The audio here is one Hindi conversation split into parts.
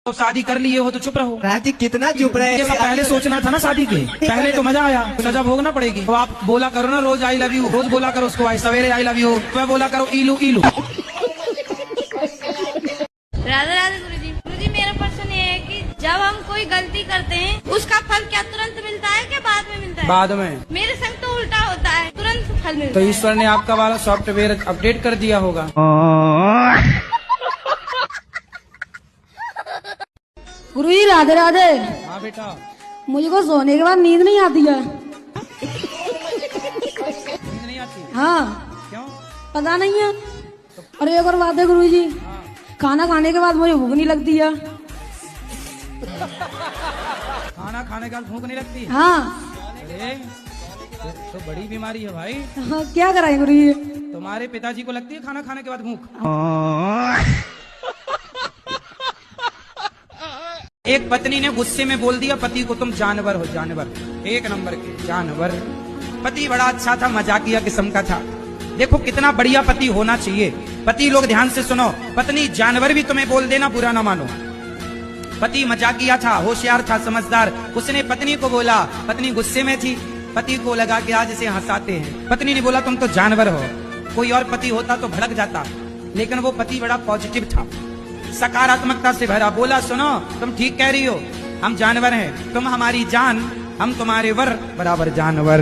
तो शादी कर लिए हो तो चुप रहो। राजी कितना चुप रहे। ये सब पहले सोचना था ना शादी के पहले, तो मजा आया, सजा भोगना पड़ेगी। तो आप बोला करो ना रोज आई लव यू, रोज बोला करो उसको सवेरे आई लव यू, मैं बोला करो इलू इलू। राधे राधे गुरुजी। गुरुजी मेरा प्रश्न ये है कि जब हम कोई गलती करते हैं उसका फल क्या तुरंत मिलता है क्या बाद में मिलता है? बाद में। मेरे संग तो उल्टा होता है, तुरंत फल मिलता तो है। ईश्वर ने आपका वाला सॉफ्टवेयर अपडेट कर दिया होगा। गुरुजी राधे राधे। हाँ बेटा। मुझे को सोने के बाद नींद नहीं आती है। नींद नहीं आती? हाँ। क्यों? पता नहीं है। और एक और बात है गुरुजी, खाना खाने के बाद मुझे भूख नहीं लगती है। खाना खाने के बाद भूख नहीं लगती? हाँ। अरे तो बड़ी बीमारी है भाई। हाँ, क्या कराएं गुरुजी? तुम्हारे पिताजी को लगती है खाना खाने के बाद भूख? एक पत्नी ने गुस्से में बोल दिया पति को, तुम जानवर हो, जानवर, एक नंबर के जानवर। पति बड़ा अच्छा था, मजाकिया किस्म का था। देखो कितना बढ़िया पति होना चाहिए। पति लोग ध्यान से सुनो, पत्नी जानवर भी तुम्हें बोल देना बुरा ना मानो। पति मजाकिया था, होशियार था, समझदार। उसने पत्नी को बोला, पत्नी गुस्से में थी, पति को लगा कि आज इसे हंसाते हैं। पत्नी ने बोला तुम तो जानवर हो। कोई और पति होता तो भड़क जाता, लेकिन वो पति बड़ा पॉजिटिव था, सकारात्मकता से भरा। बोला सुनो तुम ठीक कह रही हो, हम जानवर हैं, तुम हमारी जान, हम तुम्हारे वर बराबर जानवर।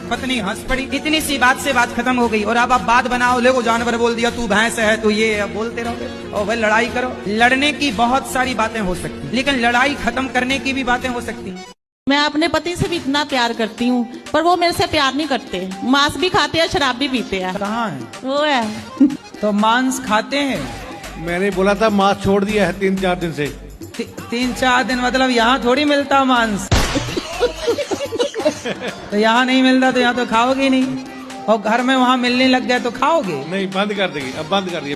पत्नी हंस पड़ी। इतनी सी बात से बात खत्म हो गई। और अब आप बात बनाओ, देखो जानवर बोल दिया, तू भैंस है, तू ये है, बोलते रहो और भाई लड़ाई करो। लड़ने की बहुत सारी बातें हो सकती, लेकिन लड़ाई खत्म करने की भी बातें हो सकती। मैं अपने पति से भी इतना प्यार करती हूँ, पर वो मेरे से प्यार नहीं करते। मांस भी खाते हैं, शराब भी पीते हैं। कहाँ है वो है। तो मांस खाते हैं? मैंने बोला था मांस छोड़ दिया है 3-4 दिन से। 3-4 दिन मतलब यहाँ थोड़ी मिलता मांस। तो यहाँ नहीं मिलता तो यहाँ तो खाओगे नहीं, और घर में वहाँ मिलने लग गए तो खाओगे नहीं, बंद कर देगी, अब बंद कर दिया।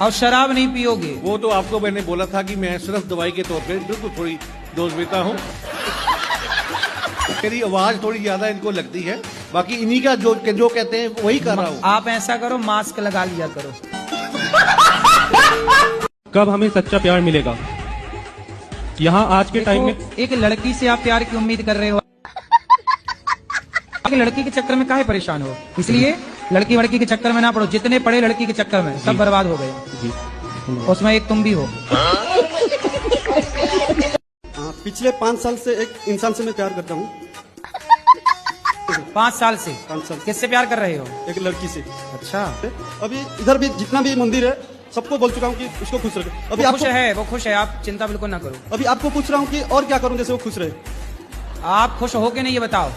और शराब नहीं पियोगे? वो तो आपको मैंने बोला था कि मैं सिर्फ दवाई के तौर पे बिल्कुल थोड़ी डोज लेता हूँ। मेरी आवाज थोड़ी ज्यादा इनको लगती है, बाकी इन्हीं का जो कहते हैं वही कर रहा हूँ। आप ऐसा करो, मास्क लगा लिया करो। कब हमें सच्चा प्यार मिलेगा? यहाँ आज के टाइम में एक लड़की से आप प्यार की उम्मीद कर रहे हो, एक लड़की के चक्कर में काहे परेशान हो? इसलिए लड़की वड़की के चक्कर में ना पड़ो। जितने पड़े लड़की के चक्कर में सब बर्बाद हो गए, उसमें एक तुम भी हो। पिछले 5 साल से एक इंसान से मैं प्यार करता हूँ। 5 साल से? 5 साल। किससे प्यार कर रहे हो? एक लड़की से। अच्छा। अभी इधर भी जितना भी मंदिर है सबको बोल चुका हूँ कि उसको खुश रखे। अभी वो आपको खुश है, वो खुश है, आप चिंता बिल्कुल ना करो। अभी आपको पूछ रहा हूँ कि और क्या करूँ जैसे वो खुश रहे। आप खुश हो के नहीं ये बताओ।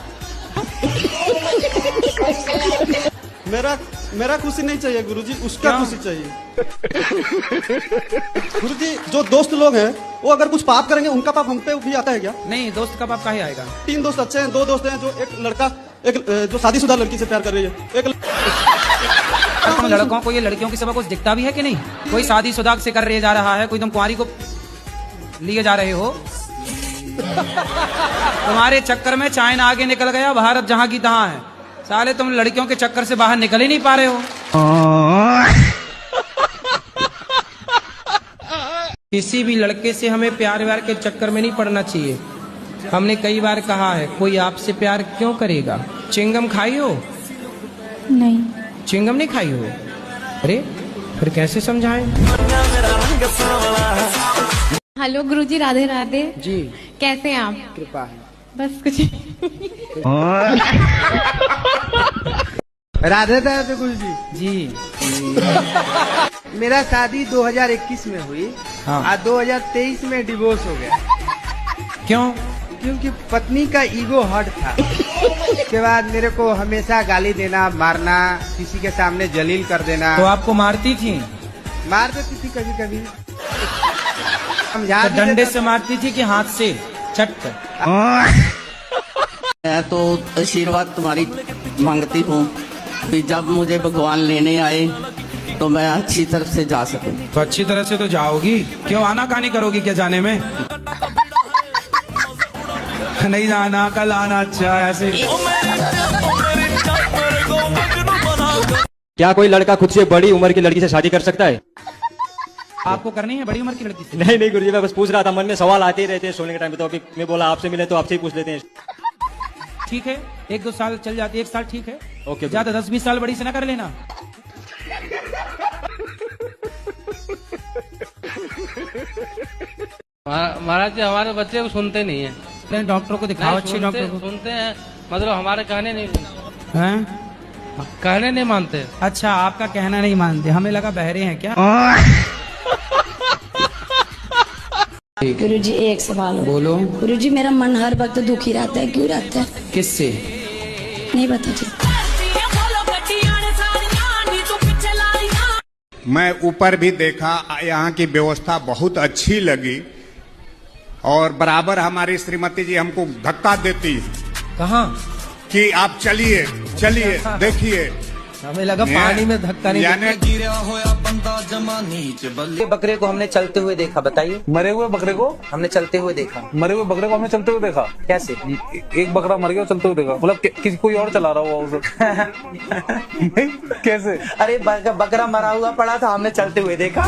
मेरा खुशी नहीं चाहिए गुरुजी, उसका खुशी चाहिए। गुरुजी जो दोस्त लोग हैं वो अगर कुछ पाप करेंगे उनका पाप हम पे भी आता है क्या? नहीं, दोस्त का पाप काहे आएगा? 3 दोस्त अच्छे हैं, 2 दोस्त हैं जो एक लड़का जो शादीशुदा लड़की से प्यार कर रही है, एक तुम लड़कों को ये लड़कियों की सब कुछ दिखता भी है कि नहीं? कोई शादीशुदा से कर रहे जा रहा है, कोई तुम कुंवारी को लिए जा रहे हो। तुम्हारे चक्कर में चाइना आगे निकल गया, भारत जहां की तहां है। साले तुम लड़कियों के चक्कर से बाहर निकल ही नहीं पा रहे हो। किसी भी लड़के से हमें प्यार व्यार के चक्कर में नहीं पड़ना चाहिए। हमने कई बार कहा है, कोई आपसे प्यार क्यों करेगा? चिंगम खाई हो? नहीं। चिंगम नहीं खाई हो? अरे फिर कैसे समझाएं? हेलो गुरुजी, राधे राधे जी। कैसे हैं आप? कृपा है। बस कुछ राधे राधे गुरुजी। जी। मेरा शादी 2021 में हुई, हाँ। और 2023 में डिवोर्स हो गया। क्यों? क्योंकि पत्नी का ईगो हर्ट था। उसके बाद मेरे को हमेशा गाली देना, मारना, किसी के सामने जलील कर देना। तो आपको मारती थी? मार देती थी कभी कभी, समझा तो भी डंडे देता से मारती थी कि हाथ से चट कर? मैं तो आशीर्वाद तुम्हारी मांगती हूँ कि जब मुझे भगवान लेने आए तो मैं अच्छी तरफ से जा सकूं। तो अच्छी तरह से तो जाओगी, क्यों आना कहानी करोगी क्या जाने में? नहीं जाना, कल आना। अच्छा ऐसे। क्या कोई लड़का खुद से बड़ी उम्र की लड़की से शादी कर सकता है? आपको करनी है बड़ी उम्र की लड़की से? नहीं नहीं गुरुजी, मैं बस पूछ रहा था, मन में सवाल आते ही रहते हैं सोने के टाइम पे, तो अभी मैं बोला आपसे मिले तो आपसे ही पूछ लेते हैं। ठीक है, 1-2 साल चल जाती है, 1 साल ठीक है। ओके, ज्यादा 10-20 साल बड़ी से ना कर लेना। महाराज जी हमारे बच्चे को सुनते नहीं है। डॉक्टर को दिखाओ, अच्छे डॉक्टर को। सुनते हैं, मतलब हमारे कहने नहीं मानते। अच्छा, आपका कहना नहीं मानते, हमें लगा बहरे हैं क्या? गुरुजी एक सवाल बोलो। गुरुजी मेरा मन हर वक्त दुखी रहता है, क्यों रहता है? किससे? नहीं बता जी। मैं ऊपर भी देखा, यहाँ की व्यवस्था बहुत अच्छी लगी और बराबर हमारी श्रीमती जी हमको धक्का देती कहाँ कि आप चलिए चलिए देखिए। हमें लगा पानी में धक्का नहीं यानी बकरे को हमने चलते हुए देखा, बताइए। मरे हुए बकरे को हमने चलते हुए देखा। मरे हुए बकरे को हमने चलते हुए देखा। कैसे? एक बकरा मर गया चलते हुए देखा, मतलब किसी कोई और चला रहा हुआ उसे। कैसे? अरे बकरा मरा हुआ पड़ा था, हमने चलते हुए देखा।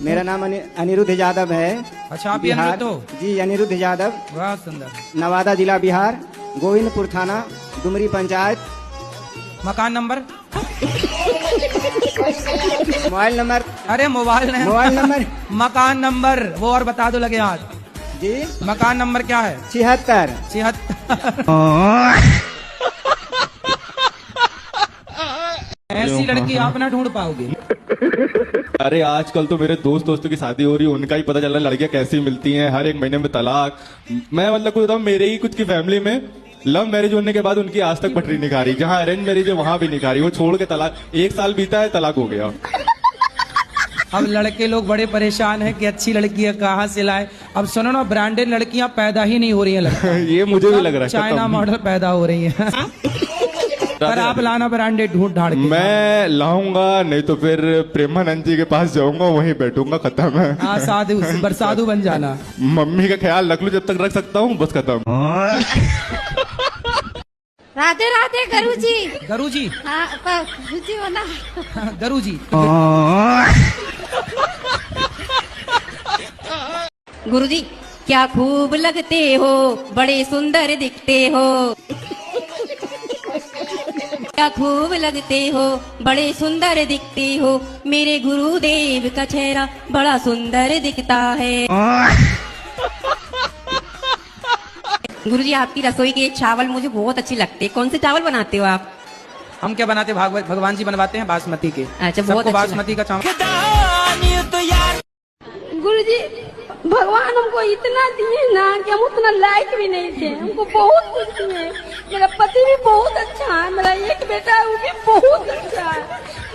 मेरा नाम अनिरुद्ध यादव है। अच्छा, आप बिहार अनिरुद्ध हो? जी, अनिरुद्ध यादव, बहुत सुंदर। नवादा जिला बिहार, गोविंदपुर थाना, डुमरी पंचायत। मकान नंबर? Mobile number? अरे मोबाइल नंबर मकान नंबर वो और बता दो लगे हाथ जी। मकान नंबर क्या है? 76। ऐसी लड़की आप ना ढूंढ पाओगे। अरे आजकल तो मेरे दोस्तों की शादी हो रही है, उनका ही पता चल रहा है लड़कियां कैसी मिलती हैं, हर एक महीने में तलाक। मैं मतलब कुछ बताऊं, मेरे ही कुछ की फैमिली में लव मैरिज होने के बाद उनकी आज तक पटरी नहीं खा रही, जहाँ अरेंज मैरिज है वहां भी नहीं खा रही, वो छोड़ के तलाक। 1 साल बीता है, तलाक हो गया। अब लड़के लोग बड़े परेशान हैं कि अच्छी लड़कियां कहाँ से लाए। अब सुनो ना, ब्रांडेड लड़कियां पैदा ही नहीं हो रही हैं लगता है। ये मुझे भी लग रहा है, चाइना मॉडल पैदा हो रही है। पर आप लाना ब्रांडेड ढूंढ ढाड़ के। मैं लाऊंगा, नहीं तो फिर प्रेमानंद जी के पास जाऊंगा, वहीं बैठूंगा, खत्म है। हाँ, साधु बरसाधु बन जाना। मम्मी का ख्याल रख लूं जब तक रख सकता हूँ, बस खत्म। राधे राधे गुरुजी। गुरुजी? हाँ, गुरुजी होना। गुरुजी। गुरुजी क्या खूब लगते हो, बड़े सुंदर दिखते हो। क्या खूब लगते हो, बड़े सुंदर दिखते हो। मेरे गुरुदेव का चेहरा बड़ा सुंदर दिखता है। गुरुजी आपकी रसोई के चावल मुझे बहुत अच्छी लगते हैं। कौन से चावल बनाते हो आप? हम क्या बनाते? भगवान जी बनवाते हैं बासमती के। अच्छा, बहुत सबको बासमती का चावल। गुरुजी भगवान हमको इतना दिए ना कि हम उतना लायक भी नहीं थे, हमको बहुत कुछ दिए। मेरा पति भी बहुत अच्छा है, मेरा एक बेटा है वो भी बहुत अच्छा है।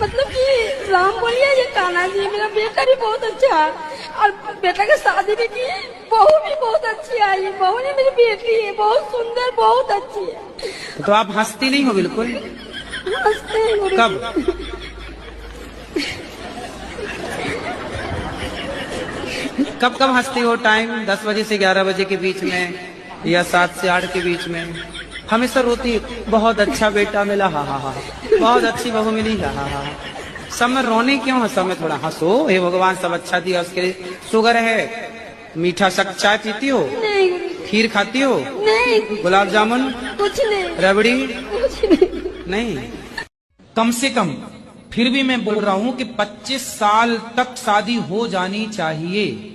मतलब कि राम बोलिए ये कान्हा जी, मेरा बेटा भी बहुत अच्छा है और बेटा की शादी भी की, बहू भी बहुत अच्छी आई है। बहू ने मेरी बेटी है, बहुत सुंदर, बहुत अच्छी है। तो आप हंसती नहीं हो बिल्कुल? हंसते हैं गुरुजी। कब? कब हंसती हो? टाइम 10 बजे से 11 बजे के बीच में या 7 से 8 के बीच में? हमेशा रोती, बहुत अच्छा बेटा मिला, हा हा हा, बहुत अच्छी बहू मिली, हा हा हा। सब में रोने क्यों है? सब में थोड़ा हंसो। हे भगवान सब अच्छा दिया, उसके लिए शुगर है, मीठा सख्त चाय पीती हो? नहीं। खीर खाती हो? नहीं। गुलाब जामुन? कुछ नहीं। रबड़ी? कुछ नहीं। कम से कम फिर भी मैं बोल रहा हूं कि 25 साल तक शादी हो जानी चाहिए।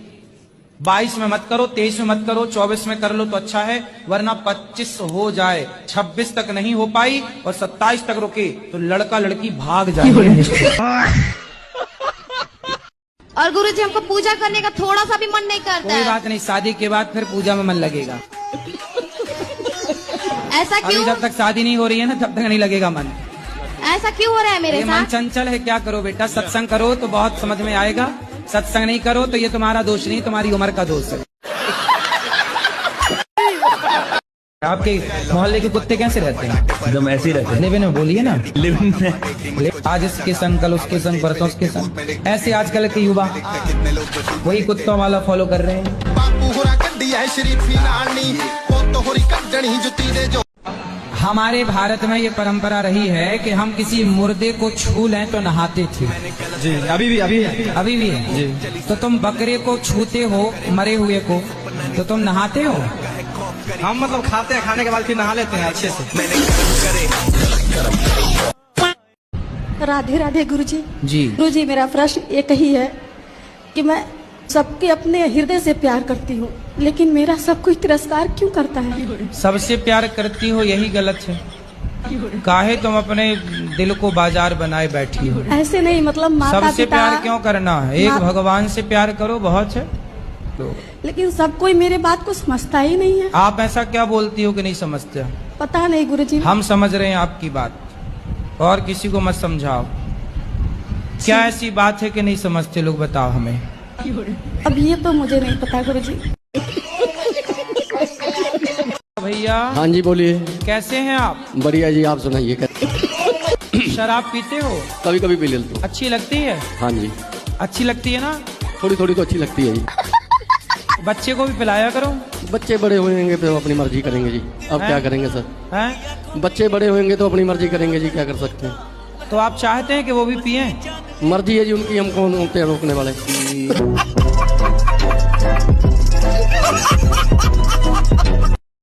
22 में मत करो, 23 में मत करो, 24 में कर लो तो अच्छा है, वरना 25 हो जाए, 26 तक नहीं हो पाई और 27 तक रुके तो लड़का लड़की भाग जाएंगे। और गुरुजी हमको पूजा करने का थोड़ा सा भी मन नहीं करता कोई है। बात नहीं, शादी के बाद फिर पूजा में मन लगेगा। ऐसा अभी क्यों? जब तक शादी नहीं हो रही है ना, तब तक नहीं लगेगा मन। ऐसा क्यों हो रहा है मेरे ये मन साथ? चंचल है, क्या करो बेटा? सत्संग करो तो बहुत समझ में आएगा, सत्संग नहीं करो तो ये तुम्हारा दोष नहीं, तुम्हारी उम्र का दोष है। आपके मोहल्ले के कुत्ते कैसे रहते हैं? एकदम ऐसे ही रहते हैं। लिविन में बोलिए ना। लिविन में आज इसके संग, कल उसके संग, परसों उसके संग। ऐसे आजकल के युवा वही कुत्तों वाला फॉलो कर रहे हैं। हमारे भारत में ये परंपरा रही है कि हम किसी मुर्दे को छू लें तो नहाते थे। जी अभी भी है जी। तो तुम बकरे को छूते हो, मरे हुए को, तो तुम नहाते हो? हम मतलब खाते हैं, खाने के बाद फिर नहा लेते हैं अच्छे से। राधे राधे गुरुजी। जी गुरुजी, मेरा प्रश्न एक ही है कि मैं सबके अपने हृदय से प्यार करती हूँ, लेकिन मेरा सब कोई तिरस्कार क्यों करता है? सबसे प्यार करती हो यही गलत है। काहे तुम अपने दिल को बाजार बनाए बैठी हो? ऐसे नहीं, मतलब माता सबसे पिता, प्यार क्यों करना है? एक भगवान से प्यार करो, बहुत है। लेकिन सब कोई मेरे बात को समझता ही नहीं है। आप ऐसा क्या बोलती हो कि नहीं समझते? पता नहीं गुरुजी। हम समझ रहे हैं आपकी बात, और किसी को मत समझाओ। क्या ऐसी बात है कि नहीं समझते लोग, बताओ हमें। अब ये तो मुझे नहीं पता गुरुजी। भैया। हाँ जी बोलिए। कैसे हैं आप? बढ़िया जी, आप सुनाइए। शराब पीते हो? कभी कभी पी लेते हो। अच्छी लगती है? हाँ जी। अच्छी लगती है ना? थोड़ी थोड़ी तो अच्छी लगती है जी। बच्चे को भी पिलाया करो। बच्चे बड़े होंगे तो अपनी मर्जी करेंगे जी, अब क्या करेंगे सर? हैं? बच्चे बड़े होंगे तो अपनी मर्जी करेंगे जी, क्या कर सकते हैं? तो आप चाहते हैं कि वो भी पिए? मर्जी है जी उनकी, हम कौन होते हैं रोकने वाले।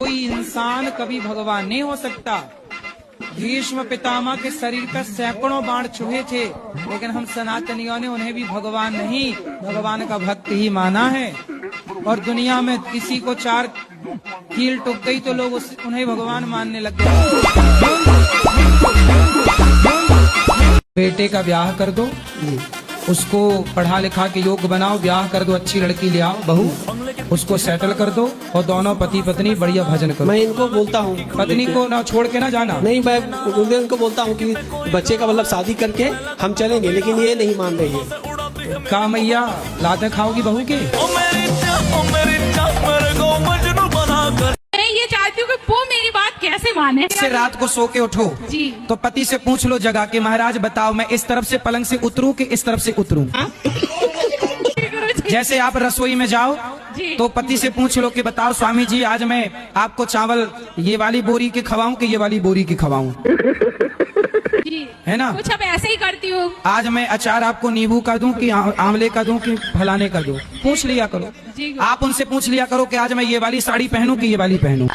कोई इंसान कभी भगवान नहीं हो सकता। भीष्म पितामह के शरीर पर सैकड़ों बाण चुभे थे, लेकिन हम सनातनियों ने उन्हें भी भगवान नहीं, भगवान का भक्त ही माना है। और दुनिया में किसी को 4 कील टूट गई तो लोग उन्हें भगवान मानने लग गए। बेटे का ब्याह कर दो, उसको पढ़ा लिखा के योग्य बनाओ, ब्याह कर दो, अच्छी लड़की ले आओ, बहू, उसको सेटल कर दो, और दोनों पति पत्नी बढ़िया भजन करो। मैं इनको बोलता हूँ, पत्नी को ना छोड़ के ना जाना। नहीं, मैं इनको बोलता हूँ कि बच्चे का मतलब शादी करके हम चलेंगे, लेकिन ये नहीं मान रही है। का मैया लाते खाओगी बहू के? मैं ये चाहती हूँ कि वो मेरी बात कैसे माने। से रात को सो के उठो जी, तो पति से पूछ लो जगा के, महाराज बताओ मैं इस तरफ से पलंग से उतरूं कि इस तरफ से उतरूं? जैसे आप रसोई में जाओ तो पति से पूछ लो कि बताओ स्वामी जी आज मैं आपको चावल ये वाली बोरी के खवाऊं कि ये वाली बोरी के खवाऊं? है ना? कुछ अब ऐसे ही करती हूँ। आज मैं अचार आपको नींबू का दूं कि आंवले का दूं कि फलाने का दूं? पूछ लिया करो। आप उनसे पूछ लिया करो कि आज मैं ये वाली साड़ी पहनूं कि ये वाली पहनूं?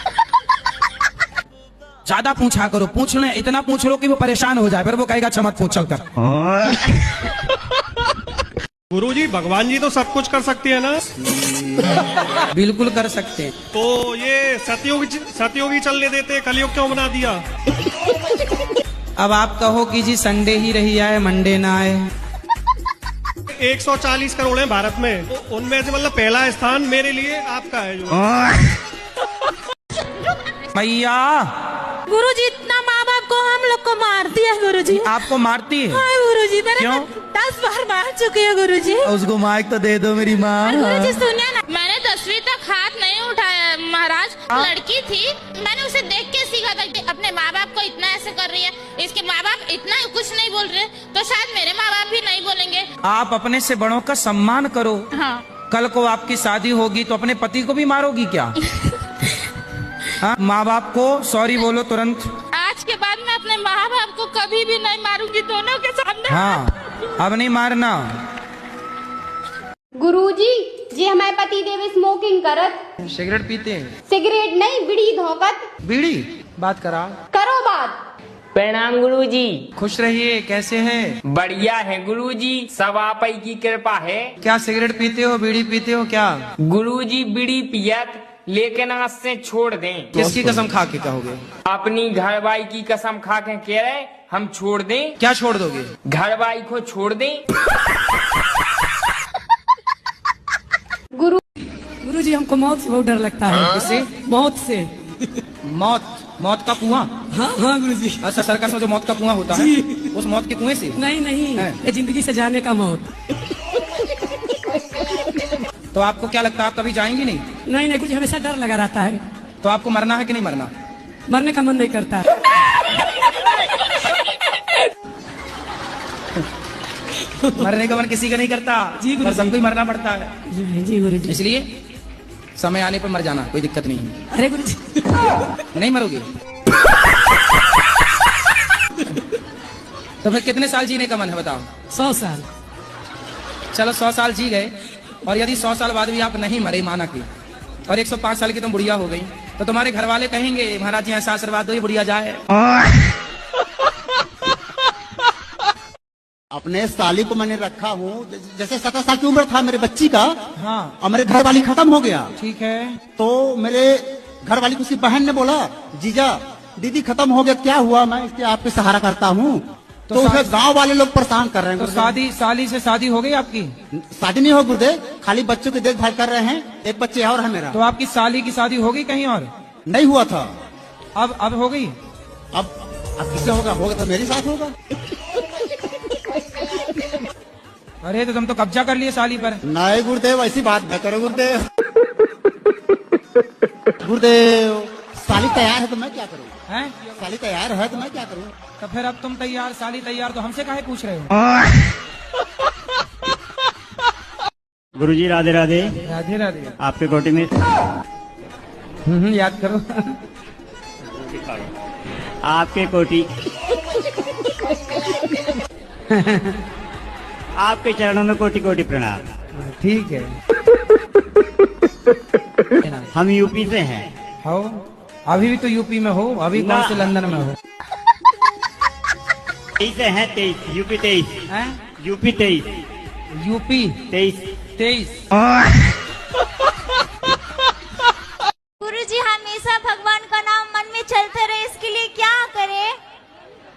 ज्यादा पूछा करो। पूछ ले, इतना पूछ लो कि वो परेशान हो जाए, फिर वो कहेगा चमक पूछ चल कर। गुरुजी, भगवान जी तो सब कुछ कर सकती है ना? बिल्कुल कर सकते हैं। तो ये सतयुगी चलने देते, कलयुग क्यों बना दिया? अब आप कहो कि जी संडे ही रही आए, मंडे ना आए। 140 करोड़ है भारत में, तो उनमें से मतलब पहला स्थान मेरे लिए आपका है जो। भैया गुरुजी, इतना माँ बाप को हम लोग को मारती है गुरुजी। आपको मारती है? हाँ गुरुजी, क्यों? 10 बार मार चुकी है गुरुजी। उसको माइक तो दे दो मेरी माँ। गुरुजी सुनिए ना, मैंने 10वीं तक हाथ नहीं उठाया महाराज। लड़की थी, मैंने उसे देख के सीखा था कि अपने माँ बाप को इतना ऐसे कर रही है, इसके माँ बाप इतना कुछ नहीं बोल रहे, तो शायद मेरे माँ बाप भी नहीं बोलेंगे। आप अपने से बड़ों का सम्मान करो। हाँ। कल को आपकी शादी होगी तो अपने पति को भी मारोगी क्या? हाँ, माँ बाप को सॉरी बोलो तुरंत। आज के बाद मैं अपने माँ बाप को कभी भी नहीं मारूंगी, दोनों के सामने। हाँ, अब नहीं मारना। गुरुजी जी, हमारे पति देव स्मोकिंग करत। सिगरेट पीते हैं? सिगरेट नहीं, बीड़ी धोकत। बीड़ी? बात करा करो बात। प्रणाम गुरुजी। खुश रहिए, कैसे हैं? बढ़िया है गुरुजी, सब आप ही की कृपा है। क्या सिगरेट पीते हो, बीड़ी पीते हो क्या? गुरुजी बीड़ी पियत, लेकिन आज से छोड़ दें। किसकी कसम खा के कहोगे? अपनी घरवाई की कसम खा के कह रहे हम छोड़ दें। क्या छोड़ दोगे? घरवाई को छोड़ दें। गुरुजी, हमको मौत से बहुत डर लगता है। किससे? मौत से। मौत का कुआं? हाँ हाँ गुरुजी। अच्छा, सर्कस में जो मौत का कुआं होता है, उस मौत के कुएं से? नहीं, ये जिंदगी से जाने का मौत। तो आपको क्या लगता है, आप कभी जाएंगी नहीं? नहीं, कुछ हमेशा डर लगा रहता है। तो आपको मरना है कि नहीं मरना? मरने का मन नहीं करता। मरने का मन किसी का नहीं करता जी, पर सबको ही मरना पड़ता है जी गुरुजी। इसलिए समय आने पर मर जाना, कोई दिक्कत नहीं है। अरे गुरुजी, नहीं मरोगे? तो फिर कितने साल जीने का मन है बताओ? 100 साल। चलो 100 साल जी गए, और यदि 100 साल बाद भी आप नहीं मरे, माना कि, और 105 साल की तुम बुढ़िया हो गई, तो तुम्हारे घर वाले कहेंगे महाराज जी ऐसा आशीर्वाद दो ये बुढ़िया जाए। अपने साली को मैंने रखा हूँ, जैसे 17 साल की उम्र था मेरे बच्ची का। हाँ। और मेरे घर वाली खत्म हो गया। ठीक है। तो मेरे घर वाली की उसकी बहन ने बोला, जीजा दीदी खत्म हो गया, क्या हुआ? मैं इसके आपके सहारा करता हूँ। तो उसे गांव वाले लोग परेशान कर रहे हैं। तो साली से शादी हो गई आपकी? शादी नहीं हो गुरुदेव, खाली बच्चों की देखभाल कर रहे हैं। एक बच्चे और है मेरा। तो आपकी साली की शादी हो गई कहीं और? नहीं हुआ था। अब हो गई? अब किससे होगा? होगा तो मेरे साथ होगा। अरे तो तुम तो कब्जा कर लिए साली पर। नहीं गुरुदेव, ऐसी बात न करो गुरुदेव। गुरुदेव साली तैयार है तो मैं क्या करूँ? हैं? साली तैयार है तो मैं क्या करूँ? तो फिर अब तुम तैयार, साली तैयार, तो हमसे काहे पूछ रहे हो? गुरुजी राधे राधे। राधे राधे। आपके कोटी में याद करो। आपके कोटी आपके चरणों में कोटि कोटि प्रणाम। ठीक है। हम यूपी से हैं। हो? अभी भी तो यूपी में हो? अभी कौन से लंदन में हो? 23 से हैं, 23 यूपी 23 हैं? UP 23 UP 23। गुरुजी हमेशा भगवान का नाम मन में चलते रहे, इसके लिए क्या करें?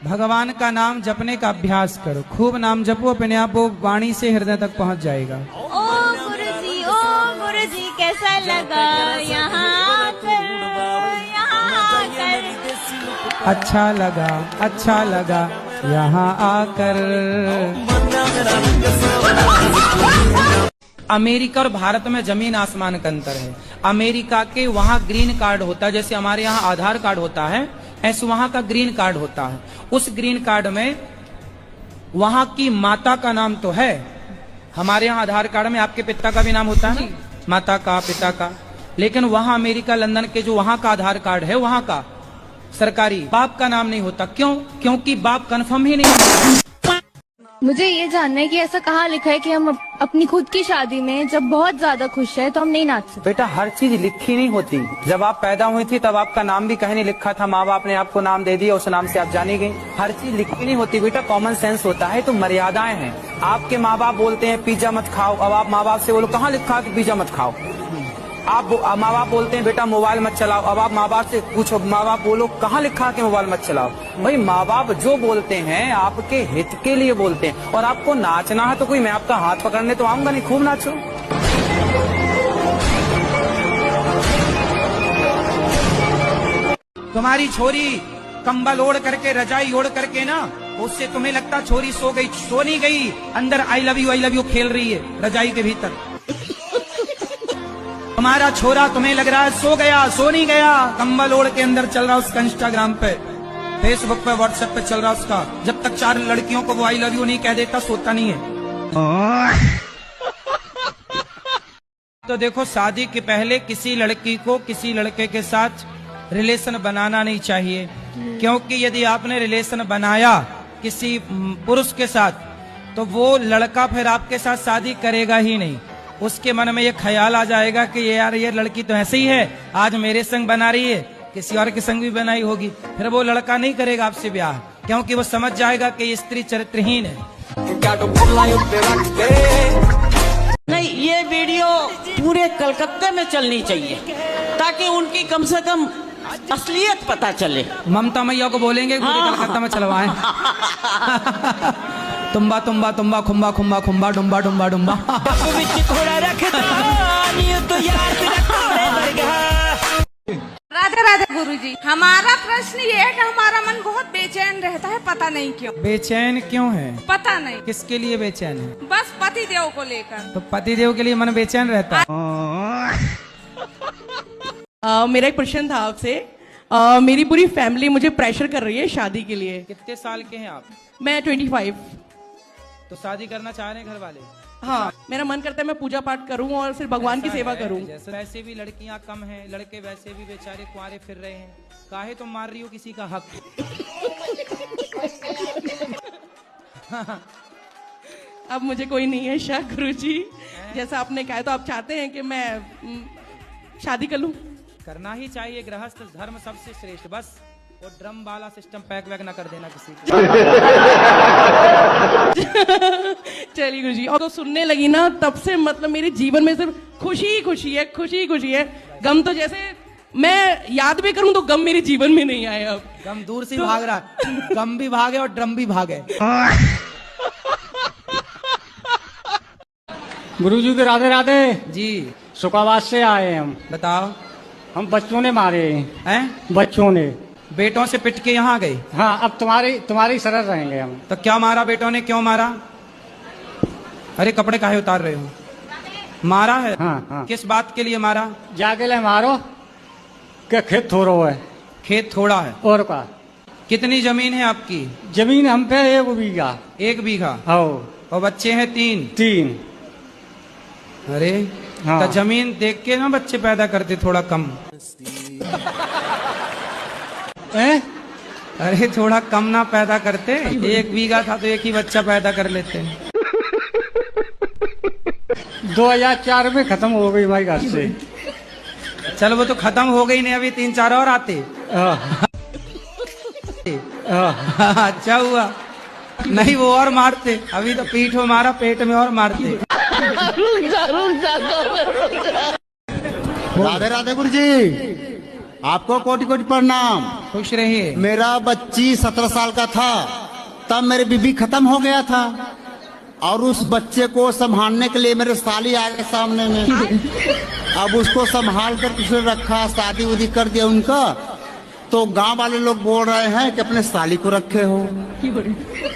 भगवान का नाम जपने का अभ्यास करो, खूब नाम जपो, अपने आप वो वाणी से हृदय तक पहुंच जाएगा। ओ गुरुजी कैसा लगा यहाँ आकर, यहाँ आकर। अच्छा लगा यहाँ आकर। अमेरिका और भारत में जमीन आसमान का अंतर है। अमेरिका के वहाँ ग्रीन कार्ड होता है, जैसे हमारे यहाँ आधार कार्ड होता है, ऐसे वहाँ का ग्रीन कार्ड होता है। उस ग्रीन कार्ड में वहाँ की माता का नाम तो है, हमारे यहाँ आधार कार्ड में आपके पिता का भी नाम होता है ना, माता का, पिता का, लेकिन वहाँ अमेरिका लंदन के जो वहाँ का आधार कार्ड है, वहाँ का सरकारी बाप का नाम नहीं होता। क्यों? क्योंकि बाप कन्फर्म ही नहीं होता। मुझे ये जानना है कि ऐसा कहाँ लिखा है कि हम अपनी खुद की शादी में जब बहुत ज्यादा खुश है तो हम नहीं नाच सकते? बेटा हर चीज लिखी नहीं होती। जब आप पैदा हुई थी तब आपका नाम भी कहीं नहीं लिखा था, माँ बाप ने आपको नाम दे दिया, उस नाम से आप जानी गई। हर चीज लिखी नहीं होती बेटा, कॉमन सेंस होता है। तो मर्यादाएं हैं। आपके माँ बाप बोलते हैं पिज्जा मत खाओ, अब आप माँ बाप से बोलो कहाँ लिखा है पिज्जा मत खाओ। आप माँ बाप बोलते हैं बेटा मोबाइल मत चलाओ, अब आप माँ बाप से पूछो, माँ बाप बोलो कहाँ लिखा है कि मोबाइल मत चलाओ। भाई माँ बाप जो बोलते हैं आपके हित के लिए बोलते हैं। और आपको नाचना है तो कोई मैं आपका हाथ पकड़ने तो आऊंगा नहीं, खूब नाचो। तुम्हारी छोरी कंबल ओढ़ करके, रजाई ओढ़ करके ना, उससे तुम्हें लगता छोरी सो गई, सो नहीं गई, अंदर आई लव यू खेल रही है रजाई के भीतर। तुम्हारा छोरा तुम्हें लग रहा है सो गया, सो नहीं गया, कंबल ओढ़ के अंदर चल रहा उसका इंस्टाग्राम पे, फेसबुक पे, व्हाट्सएप पे चल रहा उसका। जब तक 4 लड़कियों को वो आई लव यू नहीं कह देता सोता नहीं है। तो देखो शादी के पहले किसी लड़की को किसी लड़के के साथ रिलेशन बनाना नहीं चाहिए, क्योंकि यदि आपने रिलेशन बनाया किसी पुरुष के साथ तो वो लड़का फिर आपके साथ शादी करेगा ही नहीं। उसके मन में ये ख्याल आ जाएगा कि यार ये लड़की तो ऐसे ही है, आज मेरे संग बना रही है, किसी और के संग भी बनाई होगी। फिर वो लड़का नहीं करेगा आपसे ब्याह, क्योंकि वो समझ जाएगा कि ये स्त्री चरित्रहीन है। नहीं, ये वीडियो पूरे कलकत्ते में चलनी चाहिए ताकि उनकी कम से कम असलियत पता चले। ममता मैया को बोलेंगे पूरे कलकत्ता में चलवाएं। तुम्बा तुम्बा तुम्बा खुम्बा खुम्बा खुम्बा डुम्बा डुम्बा डुम्बा। राधे राधे गुरुजी, हमारा प्रश्न ये है कि हमारा मन बहुत बेचैन रहता है, पता नहीं क्यों। बेचैन क्यों है? पता नहीं। किसके लिए बेचैन है? बस पति देव को लेकर। तो पति देव के लिए मन बेचैन रहता है। मेरा एक प्रश्न था आपसे। मेरी पूरी फैमिली मुझे प्रेशर कर रही है शादी के लिए। कितने साल के हैं आप? मैं 25। तो शादी करना चाह रहे हैं घर वाले? हाँ, मेरा मन करता है मैं पूजा पाठ करूं और फिर भगवान की सेवा करूं। वैसे भी लड़कियां कम हैं, लड़के वैसे भी बेचारे कुंवारे फिर रहे हैं, काहे तुम मार रही हो किसी का हक? अब मुझे कोई नहीं है शक गुरुजी, जैसा आपने कहा, तो आप चाहते हैं कि मैं शादी कर लूं? करना ही चाहिए, गृहस्थ धर्म सबसे श्रेष्ठ। बस वो ड्रम वाला सिस्टम पैक वैक ना कर देना किसी को। चलिए गुरुजी, और तो सुनने लगी ना तब से मतलब मेरे जीवन में सिर्फ खुशी ही खुशी है, खुशी ही खुशी है। गम तो जैसे मैं याद भी करूं तो गम मेरे जीवन में नहीं आए अब। गम दूर से भाग रहा, गम भी भागे और ड्रम भी भागे। गुरुजी के राधे राधे जी। सुखावास से आए हम। बताओ। हम बच्चों ने मारे हैं। बच्चों ने बेटों से पिट के यहाँ गए। हाँ, अब तुम्हारी शरण रहेंगे हम। तो क्या मारा बेटों ने, क्यों मारा? अरे कपड़े काहे उतार रहे हो? मारा है? हाँ, हाँ। किस बात के लिए मारा? जाके ले मारो क्या खेत थोड़ा है? खेत थोड़ा है और का? कितनी जमीन है आपकी? जमीन हम पे 1 बीघा। 1 बीघा? हाँ। और बच्चे हैं 3? 3। अरे हाँ। तो जमीन देख के ना बच्चे पैदा करते थोड़ा कम। अरे थोड़ा कम ना पैदा करते? 1 बीघा था तो 1 ही बच्चा पैदा कर लेते। 2004 में खत्म हो गई हमारी घर से। चलो वो तो खत्म हो गई नहीं, अभी 3-4 और आते। अच्छा हुआ नहीं, वो और मारते। अभी तो पीठ में मारा, पेट में और मारते। राधे राधे गुरुजी, आपको कोटि कोटि प्रणाम। खुश रहिए। मेरा बच्ची 17 साल का था तब मेरी बीबी खत्म हो गया था, और उस बच्चे को संभालने के लिए मेरे साली आ गए सामने में। अब उसको संभाल कर किसी रखा, शादी उदी कर दिया उनका, तो गांव वाले लोग बोल रहे हैं कि अपने साली को रखे हो।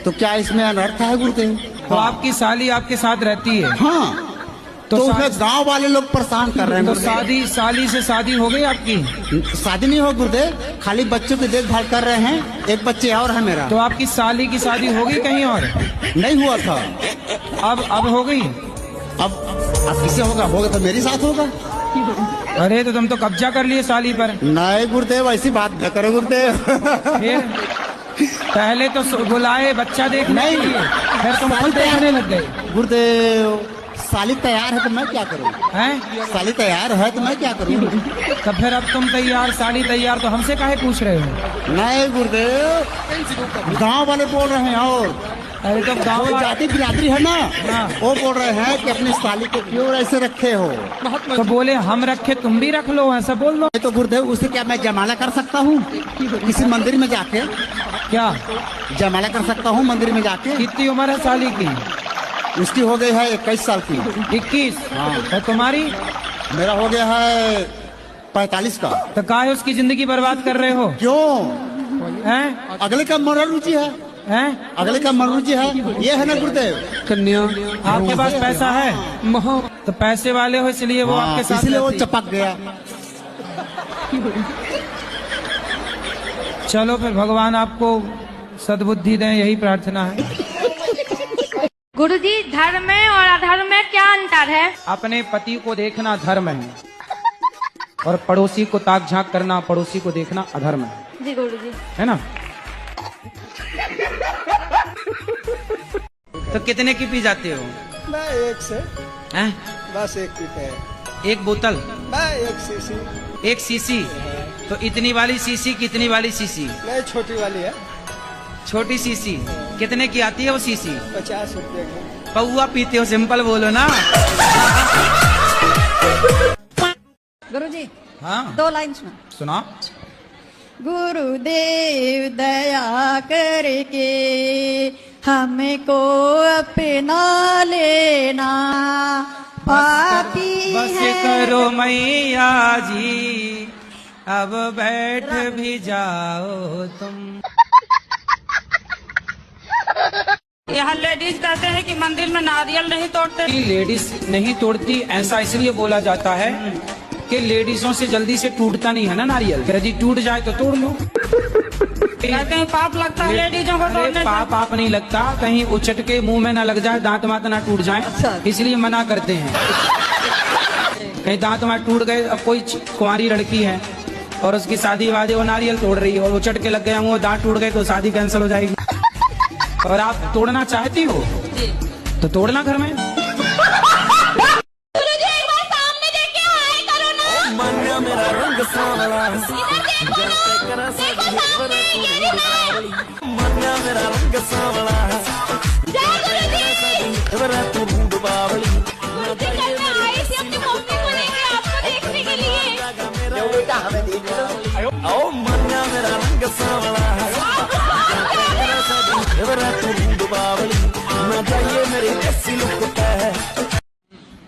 तो क्या इसमें अनर्थ है गुरुदेव? तो आपकी साली आपके साथ रहती है? हाँ। तो उसे गांव वाले लोग परेशान कर रहे हैं। तो साली से शादी हो गई आपकी? शादी नहीं हो गुरुदेव, खाली बच्चों की देखभाल कर रहे हैं। 1 बच्चे और है मेरा। तो आपकी साली की शादी हो गई कहीं और? नहीं हुआ था। अब हो गई? अब किसे होगा? होगा तो मेरे साथ होगा। अरे तो तुम तो कब्जा कर लिए साली पर। नहीं गुरुदेव, ऐसी बात न करो गुरुदेव। फिर पहले तो बुलाए बच्चा देखने के लिए, फिर तुम खुद देखने लग गए। गुरुदेव साली तैयार है तो मैं क्या करूं? हैं? साली तैयार है तो मैं क्या करूं? तो फिर अब तुम तैयार, साली तैयार, तो हमसे काहे पूछ रहे हो? नहीं गुरुदेव, गांव वाले बोल रहे हैं। और अरे तो गांव जाति बिरादरी है ना, वो बोल रहे हैं कि अपनी साली को क्यों ऐसे रखे हो। तो बोले हम रखे, तुम भी रख लो, ऐसा बोल लो। तो गुरुदेव उससे क्या मैं जमाला कर सकता हूँ किसी मंदिर में जाके? क्या जमाला कर सकता हूँ मंदिर में जाके? कितनी उम्र है साली की? उसकी हो गई है 21 साल की। 21? और तुम्हारी? मेरा हो गया है 45 का। तो काहे उसकी जिंदगी बर्बाद कर रहे हो? क्यों? हैं? अगले का मरण रुचि है। हैं? अगले का मरण रुचि है, ये है ना गुरुदेव। कन्या आपके पास पैसा है? तो पैसे वाले हो इसलिए वो आपके साथ, इसलिए वो चपक गया। चलो फिर भगवान आपको सद्बुद्धि दें, यही प्रार्थना है। गुरुजी, धर्म में और अधर्म में क्या अंतर है? अपने पति को देखना धर्म है, और पड़ोसी को ताक झांक करना, पड़ोसी को देखना अधर्म है। जी गुरुजी। है ना? तो कितने की पी जाते हो? मैं 1 से। हैं? बस 1 पीते हैं। 1 बोतल? मैं 1 सीसी। 1 सीसी? तो इतनी वाली सीसी, कितनी वाली सीसी? नहीं, छोटी वाली है। छोटी सीसी कितने की आती है वो सीसी? 50 रुपये की। पौआ पीते हो, सिंपल बोलो ना। गुरुजी, हाँ 2 लाइन सुना। सुना। गुरुदेव दया करके हमको अपना लेना, पापी बस करो मैया जी, अब बैठ भी जाओ तुम। यहाँ लेडीज कहते हैं कि मंदिर में नारियल नहीं तोड़ते। लेडीज नहीं तोड़ती, ऐसा इसलिए बोला जाता है कि लेडीजों से जल्दी से टूटता नहीं है ना नारियल। यदि टूट जाए तो तोड़ लो। कहते हैं पाप लगता है लेडीजों को तोड़ने से। पाप नहीं लगता, कहीं उचट के मुंह में ना लग जाए, दांत मात ना टूट जाए, इसलिए मना करते हैं। कहीं दांत मात टूट गए, अब कोई कुंवारी लड़की है और उसकी शादी वादी वो नारियल तोड़ रही है और उचट के लग गया मुंह, दांत टूट गए तो शादी कैंसिल हो जाएगी। और आप तोड़ना चाहती हो तो तोड़ना घर में।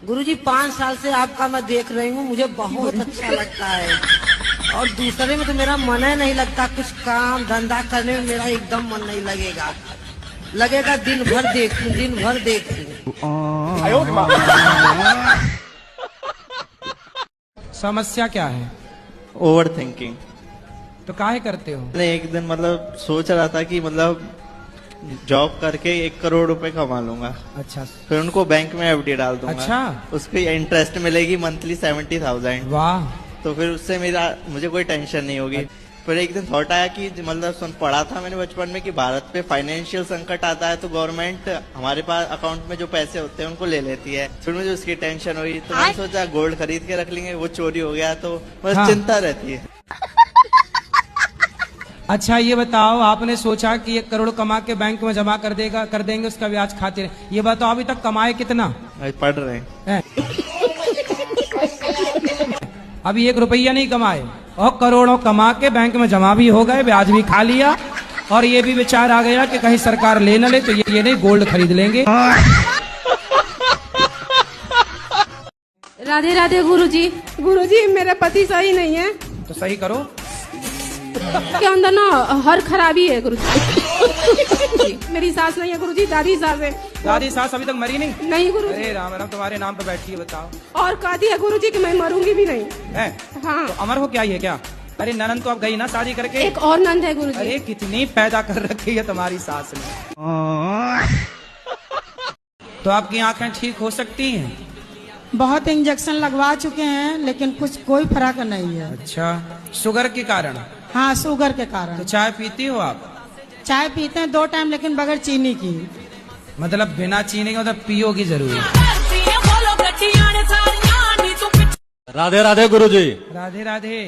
गुरुजी 5 साल से आपका मैं देख रही हूँ, मुझे बहुत अच्छा लगता है और दूसरे में तो मेरा मन ही नहीं लगता। कुछ काम धंधा करने में मेरा एकदम मन नहीं लगेगा दिन भर देखूं। समस्या क्या है? Over thinking. तो काहे करते हो? मैं एक दिन मतलब सोच रहा था कि मतलब जॉब करके 1 करोड़ रुपए कमा लूंगा। अच्छा। फिर उनको बैंक में एफडी डाल दूंगा। अच्छा। उस पे इंटरेस्ट मिलेगी मंथली 70,000। वाह। तो फिर उससे मुझे कोई टेंशन नहीं होगी। फिर एक दिन थॉट आया कि मतलब पढ़ा था मैंने बचपन में कि भारत पे फाइनेंशियल संकट आता है तो गवर्नमेंट हमारे पास अकाउंट में जो पैसे होते हैं उनको ले लेती है। फिर मुझे उसकी टेंशन हुई तो मैंने सोचा गोल्ड खरीद के रख लेंगे, वो चोरी हो गया तो बस हाँ। चिंता रहती है। अच्छा ये बताओ, आपने सोचा कि 1 करोड़ कमा के बैंक में जमा कर देंगे उसका ब्याज खाते रहे। ये बताओ अभी तक कमाए कितना? पढ़ रहे हैं। अभी 1 रुपया नहीं कमाए और करोड़ों कमा के बैंक में जमा भी हो गए, ब्याज भी खा लिया और ये भी विचार आ गया कि कहीं सरकार ले न ले तो ये नहीं गोल्ड खरीद लेंगे। राधे राधे गुरुजी। गुरुजी मेरे पति सही नहीं है। तो सही करो। के अंदर ना हर खराबी है गुरुजी। मेरी सास नहीं है गुरुजी, दादी सास है। दादी सास अभी तक मरी नहीं? नहीं गुरुजी। अरे राम राम, तुम्हारे नाम पे बैठी है बताओ। और कहती है गुरुजी कि मैं मरूंगी भी नहीं है। हाँ। तो अमर हो क्या ये क्या? अरे ननन तो अब गई ना शादी करके। एक और नंद है गुरुजी। अरे कितनी पैदा कर रखी है तुम्हारी सास ने। तो आपकी आंखें ठीक हो सकती हैं? बहुत इंजेक्शन लगवा चुके हैं लेकिन कोई फर्क नहीं है। अच्छा, शुगर के कारण? हाँ, शुगर के कारण। तो चाय पीती हो आप? चाय पीते हैं 2 टाइम लेकिन बगैर चीनी की। मतलब बिना चीनी के, मतलब पियोगी जरूर। राधे राधे गुरुजी। राधे राधे।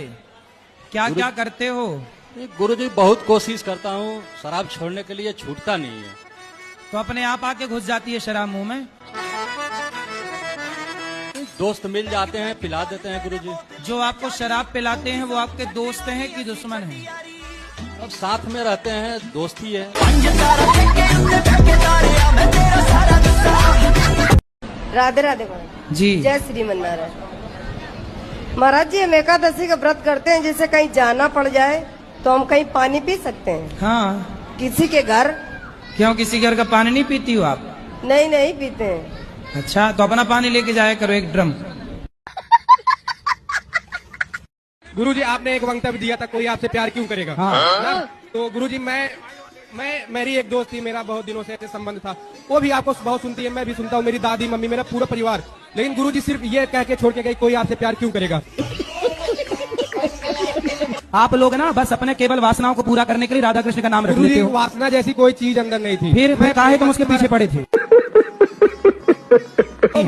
क्या क्या करते हो? गुरुजी बहुत कोशिश करता हूँ, शराब छोड़ने के लिए छूटता नहीं है। तो अपने आप आके घुस जाती है शराब मुंह में? दोस्त मिल जाते हैं, पिला देते हैं गुरुजी। जो आपको शराब पिलाते हैं वो आपके दोस्त हैं कि दुश्मन हैं? अब साथ में रहते हैं, दोस्ती है। राधे राधे जी। जय श्री मन्नारायण। महाराज जी हम एकादशी का व्रत करते हैं, जैसे कहीं जाना पड़ जाए तो हम कहीं पानी पी सकते हैं? हाँ। किसी के घर? क्यों, किसी घर का पानी नहीं पीती हो आप? नहीं पीते हैं। अच्छा, तो अपना पानी लेके जाया करो 1 ड्रम। गुरुजी आपने एक वक्तव्य दिया था, कोई आपसे प्यार क्यों करेगा? हाँ। तो गुरुजी मेरी एक दोस्त थी, मेरा बहुत दिनों से ऐसे संबंध था, वो भी आपको बहुत सुनती है, मैं भी सुनता हूँ, मेरी दादी मम्मी मेरा पूरा परिवार। लेकिन गुरुजी सिर्फ ये कह के छोड़ के गई, कोई आपसे प्यार क्यों करेगा? आप लोग ना बस अपने केवल वासनाओं को पूरा करने के लिए राधा कृष्ण का नाम रख लेते हो। वासना जैसी कोई चीज अंदर नहीं थी। फिर काहे तुम उसके पीछे पड़े थे?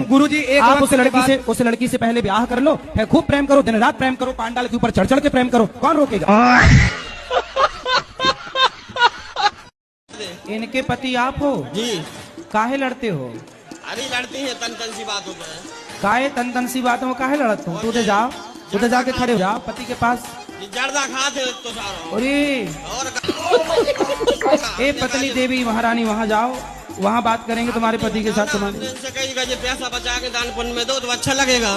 गुरुजी आप उस लड़की से पहले ब्याह कर लो, फिर खूब प्रेम करो, दिन रात प्रेम करो, पांडाल के ऊपर चढ़ चढ़ के प्रेम करो, कौन रोकेगा? इनके पति आप हो? जी। काहे लड़ते हो? अरे लड़ते हैं तन सी बातों पे। काहे तन सी बातों में काहे लड़ते हो? उधर जाओ, उधर जाके खड़े हो जाओ पति के पास। जर्दा खाते तो सारा। अरे ए पत्नी देवी महारानी, वहाँ जाओ, वहाँ बात करेंगे तुम्हारे पति के साथ। तुम्हारे पैसा बचा के दान पुण्य में दो तो अच्छा लगेगा।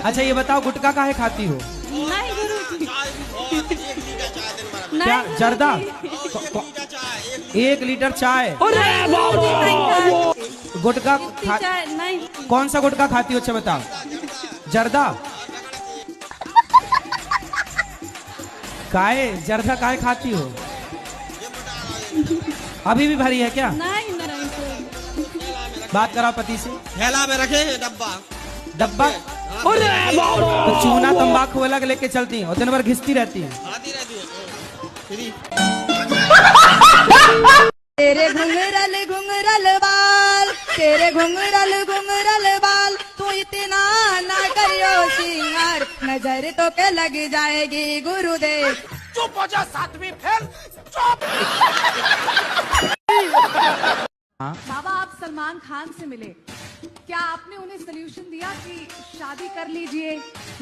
अच्छा ये बताओ, गुटखा काहे खाती हो? नहीं गुरुजी। क्या जर्दा? 1 लीटर चाय? गुटखा नहीं। कौन सा गुटखा खाती हो? अच्छा बताओ। जर्दा? काहे जर्दा काहे खाती हो? अभी भी भरी है क्या? नहीं। बात कराओ पति से। थैला में रखे हैं डब्बा। तो चूना तंबाकू अलग लेके चलती हैं और दिन भर घिसती रहती हैं। तेरे घुंघरल घुंघरल बाल, तेरे घुंघरल बाल, तू इतना ना करियो सिंगार, नजर तो के लग जाएगी गुरुदेव। चुप हो जा सातवीं फेल, चुप। बाबा आप सलमान खान से मिले, क्या आपने उन्हें सोल्यूशन दिया कि शादी कर लीजिए,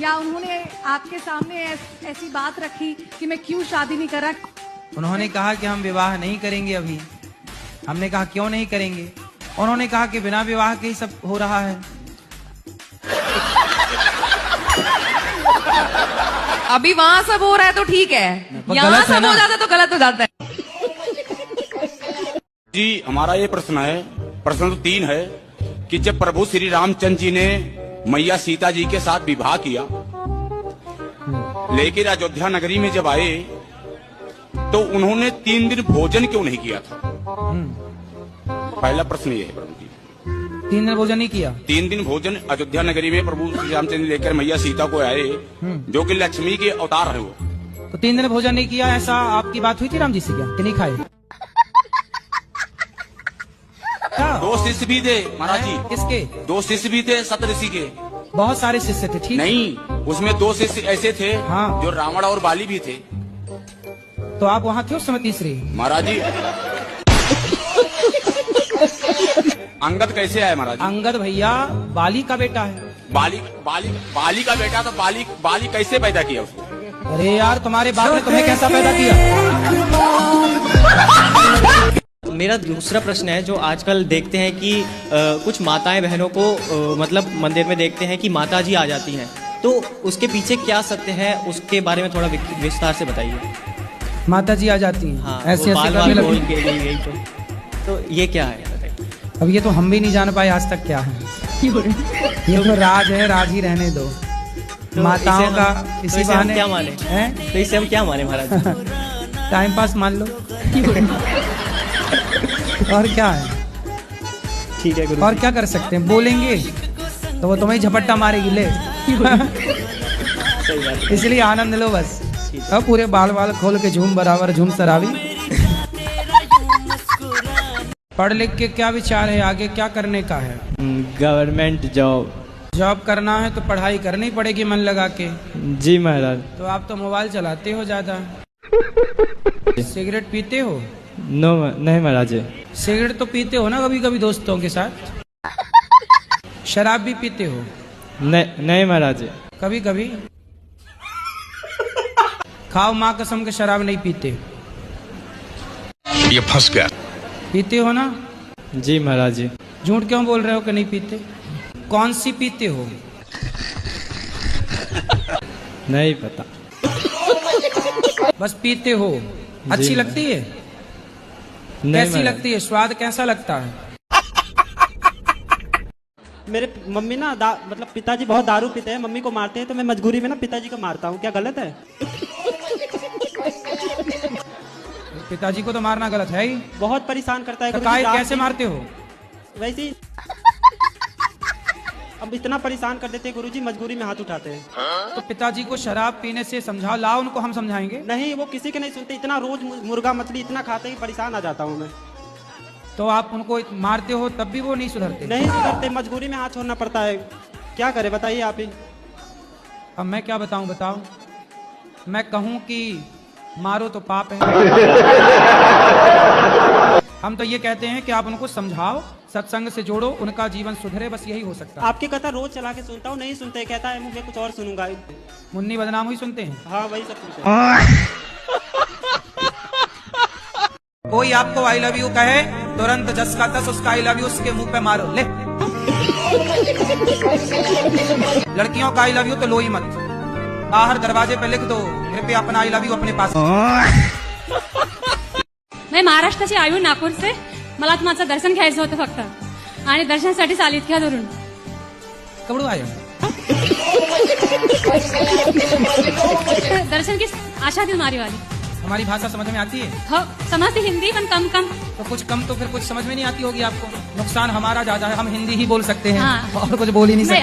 या उन्होंने आपके सामने ऐसी बात रखी कि मैं क्यों शादी नहीं कर रहा? उन्होंने कहा कि हम विवाह नहीं करेंगे अभी। हमने कहा क्यों नहीं करेंगे? उन्होंने कहा कि बिना विवाह के ही सब हो रहा है। अभी वहाँ सब हो रहा है तो ठीक है, यहाँ सब हो जाता है तो गलत हो जाता है। जी हमारा ये प्रश्न है, प्रश्न तो 3 है कि जब प्रभु श्री रामचंद्र जी ने मैया सीता जी के साथ विवाह किया, लेकिन अयोध्या नगरी में जब आए तो उन्होंने 3 दिन भोजन क्यों नहीं किया था? पहला प्रश्न ये है प्रभु जी। 3 दिन भोजन नहीं किया? 3 दिन भोजन अयोध्या नगरी में प्रभु श्री रामचंद्र लेकर मैया सीता को आए, जो कि लक्ष्मी के अवतार है वो। तो 3 दिन भोजन नहीं किया, ऐसा आपकी बात हुई थी राम जी से क्या कि नहीं खाए? 2 शिष्य भी थे महाराज जी। किसके? 2 शिष्य भी थे सप्तऋषि के। बहुत सारे शिष्य थे, ठीक नहीं, उसमें 2 शिष्य ऐसे थे जो रावण और बाली भी थे। तो आप वहाँ थे उस समय तीसरी? महाराज जी अंगद कैसे आए महाराज? अंगद भैया बाली का बेटा है। बाली का बेटा, तो बाली कैसे पैदा किया उसको? अरे यार तुम्हारे बाप ने तुम्हें कैसा पैदा किया? मेरा दूसरा प्रश्न है, जो आजकल देखते हैं कि कुछ माताएं बहनों को मतलब मंदिर में देखते हैं कि माता जी आ जाती हैं, तो उसके पीछे क्या सत्य है, उसके बारे में थोड़ा विस्तार से बताइए। माता जी आ जाती हैं? हाँ, ऐसे बाल करने बोल लगी। के यही तो ये क्या है बताइए। अब ये तो हम भी नहीं जान पाए आज तक क्या है। ये तो राज है, राज ही रहने दो। तो माताओं का इसी बहाने क्या माने हैं? तो इसे हम क्या माने महाराज? टाइम पास मान लो। और क्या है? ठीक है गुरु। और क्या कर सकते हैं? बोलेंगे तो वो तुम्हें झपट्टा मारेगी ले। इसलिए आनंद लो बस। अब पूरे बाल खोल के झूम बराबर झूम सरावी। पढ़ लिख के क्या विचार है, आगे क्या करने का है? गवर्नमेंट जॉब करना है तो पढ़ाई करनी पड़ेगी मन लगा के। जी महाराज। तो आप तो मोबाइल चलाते हो ज्यादा। सिगरेट पीते हो? नो नहीं महाराज। सिगरेट तो पीते हो ना कभी कभी दोस्तों के साथ? शराब भी पीते हो? नहीं महाराज। कभी कभी खाओ माँ कसम के शराब नहीं पीते। ये फंस गया। पीते हो ना? जी महाराज जी। झूठ क्यों बोल रहे हो कि नहीं पीते? कौन सी पीते हो? नहीं पता। बस पीते हो। अच्छी लगती है? कैसी लगती है? स्वाद कैसा लगता है? मेरे मम्मी ना मतलब पिताजी बहुत दारू पीते हैं, मम्मी को मारते हैं, तो मैं मजबूरी में ना पिताजी को मारता हूँ। क्या गलत है? पिताजी को तो मारना गलत है ही। बहुत परेशान करता है। तो कैसे मारते हो? वैसे ही अब इतना परेशान कर देते हैं गुरुजी, मजबूरी में हाथ उठाते हैं। तो पिताजी को शराब पीने से समझाओ, लाओ उनको, हम समझाएंगे। नहीं, वो किसी के नहीं सुनते। इतना रोज मुर्गा मछली इतना खाते हैं, परेशान आ जाता हूँ मैं। तो आप उनको मारते हो तब भी वो नहीं सुधरते? नहीं सुधरते, मजबूरी में हाथ छोड़ना पड़ता है। क्या करे बताइए आप ही। अब मैं क्या बताऊं, बताओ। मैं कहूं कि मारो तो पाप है। हम तो ये कहते हैं कि आप उनको समझाओ, सत्संग से जोड़ो, उनका जीवन सुधरे, बस यही हो सकता है। आपकी कथा रोज चला के सुनता हूँ, नहीं सुनते। कहता है मुझे कुछ और सुनूंगा। मुन्नी बदनाम हुई सुनते हैं? हाँ वही सब सुनते हैं। कोई आपको आई लव यू कहे, तुरंत जस का तस उसका आई लव यू उसके मुंह पे मारो। ले लड़कियों का आई लव यू तो लो ही मत, बाहर दरवाजे पे लिख दो, कृपया अपना आई लव यू अपने पास। मी महाराष्ट्राची आयु नागपूरचे, मला तुमचं दर्शन घ्यायचं होतं फक्त, आणि दर्शनासाठी आली इतक्या दुरून. कबडू आयो दर्शन की आशा थी हमारी वाली. हमारी भाषा समझ में आती है? हो समझती हिंदी, पण कम कम. तो कुछ कम तो फिर कुछ समझ में नहीं आती होगी आपको। नुकसान हमारा ज्यादा है, हम हिंदी ही बोल सकते हैं। हाँ। और कुछ बोल ही नहीं सकते।